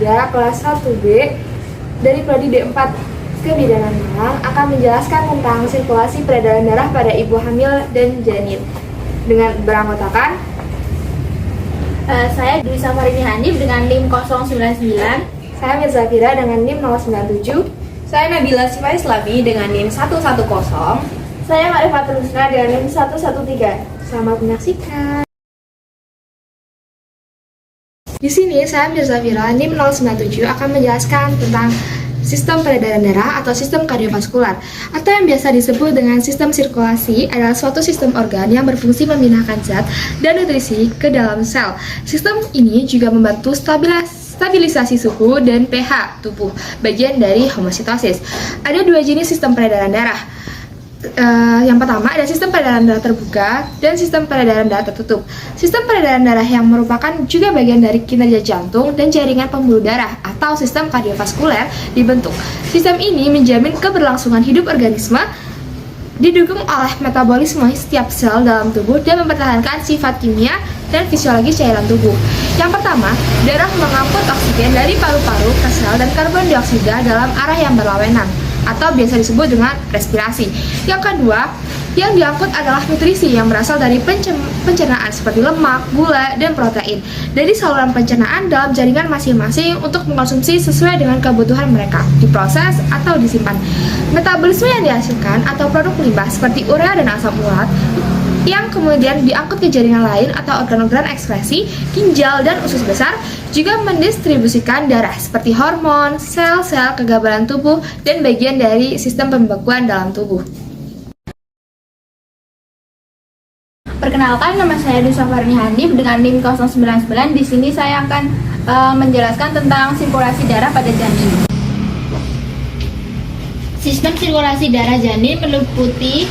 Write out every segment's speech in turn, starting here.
3 kelas 1B dari Prodi D4 Kebidanan Malang akan menjelaskan tentang sirkulasi peredaran darah pada ibu hamil dan janin dengan beranggotakan saya Dwi Safarini Hanif dengan NIM 099. saya Mirza Fira dengan NIM 097. Saya Nabila Sifai Islami dengan NIM 110. Saya Marifatul Husna dengan NIM 113. Selamat menyaksikan. Di sini saya Mirza Fira NIM 097 akan menjelaskan tentang sistem peredaran darah atau sistem kardiovaskular atau yang biasa disebut dengan sistem sirkulasi adalah suatu sistem organ yang berfungsi memindahkan zat dan nutrisi ke dalam sel. Sistem ini juga membantu stabilisasi suhu dan pH tubuh, bagian dari homositosis. Ada dua jenis sistem peredaran darah. Yang pertama ada sistem peredaran darah terbuka dan sistem peredaran darah tertutup. Sistem peredaran darah yang merupakan juga bagian dari kinerja jantung dan jaringan pembuluh darah atau sistem kardiovaskuler dibentuk. Sistem ini menjamin keberlangsungan hidup organisme, didukung oleh metabolisme setiap sel dalam tubuh dan mempertahankan sifat kimia dan fisiologis cairan tubuh. Yang pertama, darah mengangkut oksigen dari paru-paru ke sel dan karbon dioksida dalam arah yang berlawanan atau biasa disebut dengan respirasi. Yang kedua, yang diangkut adalah nutrisi yang berasal dari pencernaan seperti lemak, gula, dan protein dari saluran pencernaan dalam jaringan masing-masing untuk mengkonsumsi sesuai dengan kebutuhan mereka, diproses atau disimpan. Metabolisme yang dihasilkan atau produk limbah seperti urea dan asam urat yang kemudian diangkut ke jaringan lain atau organ-organ ekskresi, ginjal, dan usus besar juga mendistribusikan darah seperti hormon, sel-sel kekebalan tubuh, dan bagian dari sistem pembekuan dalam tubuh. Perkenalkan, nama saya Dwi Safarini Hanif dengan NIM 099. Di sini saya akan menjelaskan tentang sirkulasi darah pada janin. Sistem sirkulasi darah janin meliputi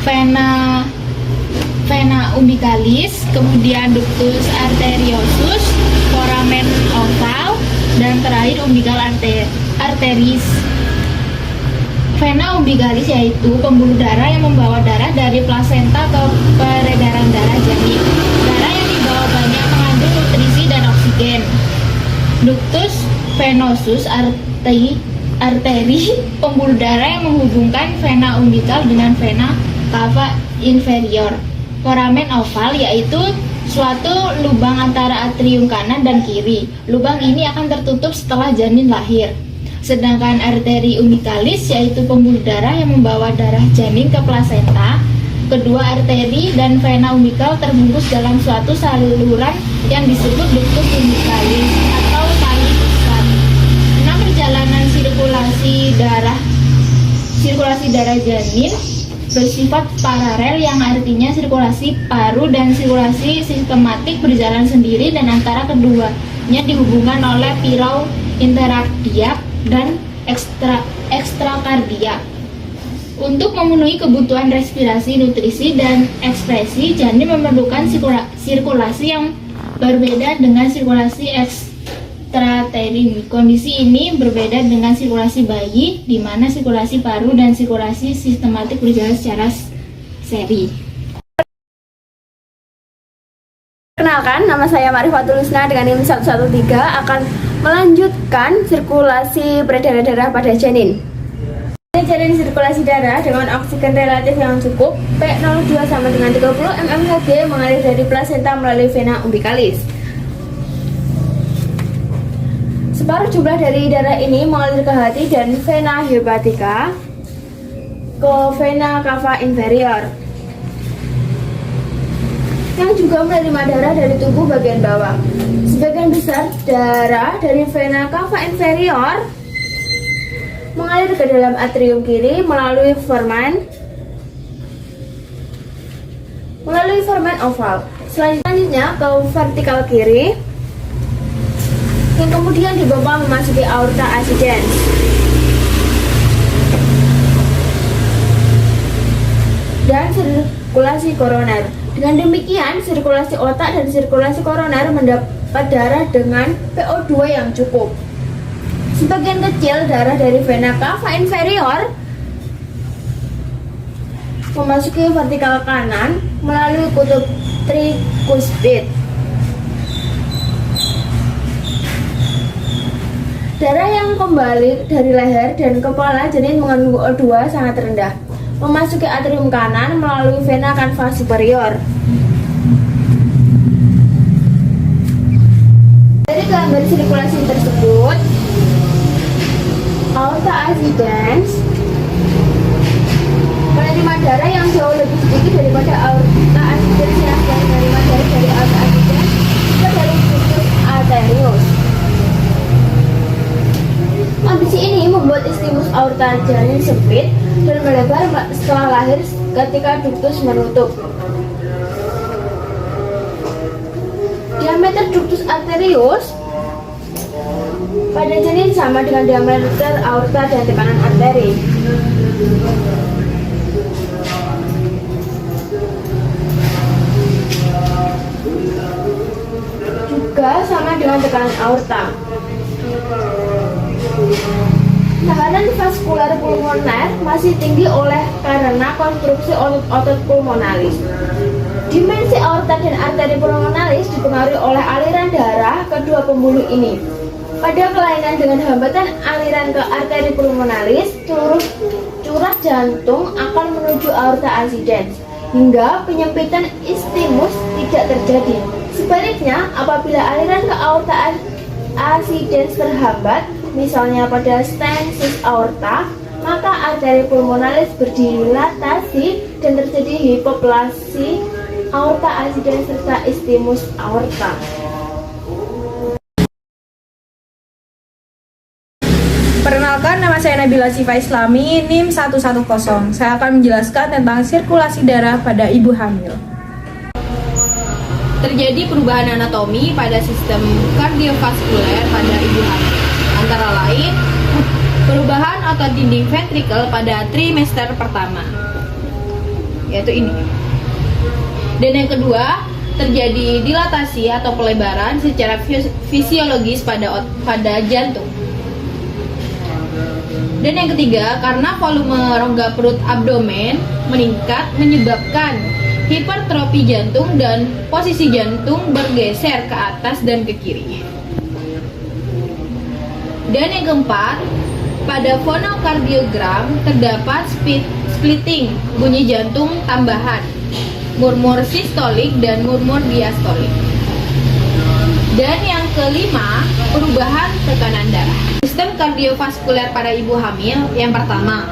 vena umbilicalis, kemudian ductus arteriosus, foramen oval, dan terakhir umbilical arteries. Vena umbilicalis yaitu pembuluh darah yang membawa darah dari plasenta ke peredaran darah janin. Darah yang dibawa banyak mengandung nutrisi dan oksigen. Ductus venosus arteri, pembuluh darah yang menghubungkan vena umbilical dengan vena cava inferior. Foramen oval yaitu suatu lubang antara atrium kanan dan kiri. Lubang ini akan tertutup setelah janin lahir. Sedangkan arteri umbilicalis yaitu pembuluh darah yang membawa darah janin ke plasenta. Kedua arteri dan vena umbilical terbungkus dalam suatu saluran yang disebut ductus umbilicalis atau tali pusat. Perjalanan sirkulasi darah janin bersifat paralel, yang artinya sirkulasi paru dan sirkulasi sistematik berjalan sendiri dan antara keduanya dihubungkan oleh pilau interkardiak dan ekstrakardiak. Untuk memenuhi kebutuhan respirasi, nutrisi, dan ekspresi, janin memerlukan sirkulasi yang berbeda dengan sirkulasi ekstraterin. Kondisi ini berbeda dengan sirkulasi bayi, di mana sirkulasi paru dan sirkulasi sistematik berjalan secara seri. Perkenalkan, nama saya Marifatul Husna dengan NIM 113 akan melanjutkan sirkulasi peredaran darah pada janin. Janin sirkulasi darah dengan oksigen relatif yang cukup, P02 sama dengan 30 mmHg mengalir dari plasenta melalui vena umbilicalis. Separuh jumlah dari darah ini mengalir ke hati dan vena hepatica ke vena cava inferior, yang juga menerima darah dari tubuh bagian bawah. Sebagian besar darah dari vena cava inferior mengalir ke dalam atrium kiri melalui foramen oval. Selanjutnya ke vertikal kiri, yang kemudian dibawa memasuki aorta ascendens. Dan sirkulasi koroner. Dengan demikian, sirkulasi otak dan sirkulasi koroner mendapat darah dengan PO2 yang cukup. Sebagian kecil darah dari vena cava inferior memasuki vertikal kanan melalui kutub trikuspid. Darah yang kembali dari leher dan kepala janin mengandung O2 sangat rendah, memasuki atrium kanan melalui vena cava superior. Dari gambar sirkulasi tersebut, aorta ascendens menerima darah yang jauh lebih sedikit daripada aorta ascendens yang menerima darah dari aorta ascendens ke dari ductus arterius. Kondisi ini membuat istimus aorta janin sempit dan melebar setelah lahir ketika ductus menutup. Diameter ductus arterius pada janin sama dengan diameter aorta dan tekanan arteri. Juga sama dengan tekanan aorta. Tekanan vaskular pulmoner masih tinggi karena konstruksi otot pulmonalis. Dimensi aorta dan arteri pulmonalis dipengaruhi oleh aliran darah kedua pembuluh ini. Pada kelainan dengan hambatan aliran ke arteri pulmonalis, curah jantung akan menuju aorta ascendens hingga penyempitan istimus tidak terjadi. Sebaliknya, apabila aliran ke aorta ascendens terhambat, misalnya pada stensis aorta, maka arteri pulmonalis berdilatasi dan terjadi hipoplasi aorta ascendens serta istimus aorta. Perkenalkan, nama saya Nabila Sifa Islami, NIM 110. Saya akan menjelaskan tentang sirkulasi darah pada ibu hamil. Terjadi perubahan anatomi pada sistem kardiovaskuler pada ibu hamil. Antara lain, perubahan otot dinding ventrikel pada trimester pertama, yaitu ini. Dan yang kedua, terjadi dilatasi atau pelebaran secara fisiologis pada jantung. Dan yang ketiga, karena volume rongga perut abdomen meningkat menyebabkan hipertrofi jantung dan posisi jantung bergeser ke atas dan ke kiri. Dan yang keempat, pada fonokardiogram terdapat splitting bunyi jantung tambahan, murmur sistolik dan murmur diastolik. Dan yang kelima, perubahan tekanan darah. Sistem kardiovaskuler pada ibu hamil, yang pertama,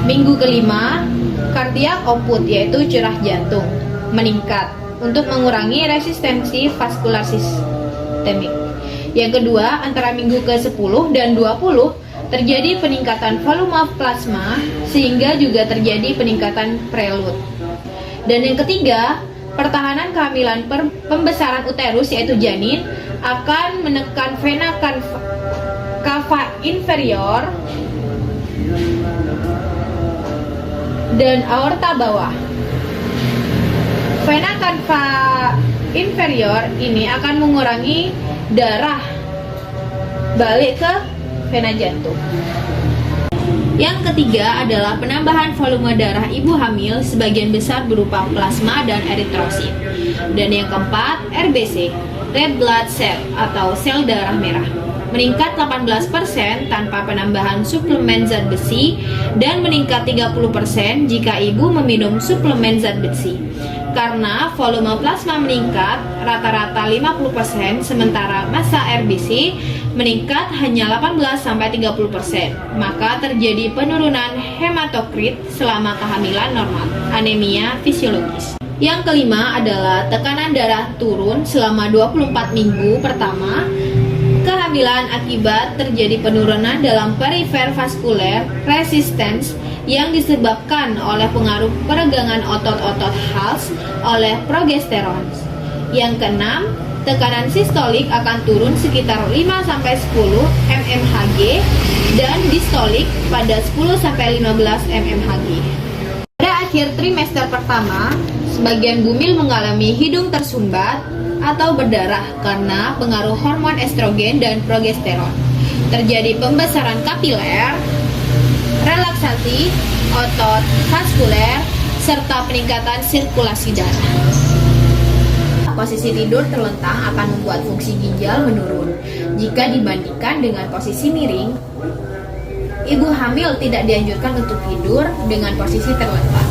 minggu kelima, cardiac output yaitu curah jantung meningkat untuk mengurangi resistensi vaskular sistemik. Yang kedua, antara minggu ke-10 dan 20 terjadi peningkatan volume plasma sehingga juga terjadi peningkatan prelut. Dan yang ketiga, pertahanan kehamilan pembesaran uterus yaitu janin akan menekan vena cava inferior dan aorta bawah. Vena cava inferior ini akan mengurangi darah balik ke vena jantung. Yang ketiga adalah penambahan volume darah ibu hamil sebagian besar berupa plasma dan eritrosit. Dan yang keempat, RBC, red blood cell atau sel darah merah, meningkat 18% tanpa penambahan suplemen zat besi dan meningkat 30% jika ibu meminum suplemen zat besi. Karena volume plasma meningkat rata-rata 50%, sementara massa RBC meningkat hanya 18-30%, maka terjadi penurunan hematokrit selama kehamilan normal, anemia fisiologis. Yang kelima adalah tekanan darah turun selama 24 minggu pertama kehamilan akibat terjadi penurunan dalam perifer vaskuler resistance yang disebabkan oleh pengaruh peregangan otot-otot hals oleh progesteron. Yang keenam, tekanan sistolik akan turun sekitar 5-10 mmHg dan distolik pada 10-15 mmHg. Pada akhir trimester pertama, sebagian bumil mengalami hidung tersumbat atau berdarah karena pengaruh hormon estrogen dan progesteron. Terjadi pembesaran kapiler, relaksasi otot vaskuler, serta peningkatan sirkulasi darah. posisi tidur terlentang akan membuat fungsi ginjal menurun. Jika dibandingkan dengan posisi miring, ibu hamil tidak dianjurkan untuk tidur dengan posisi terlentang.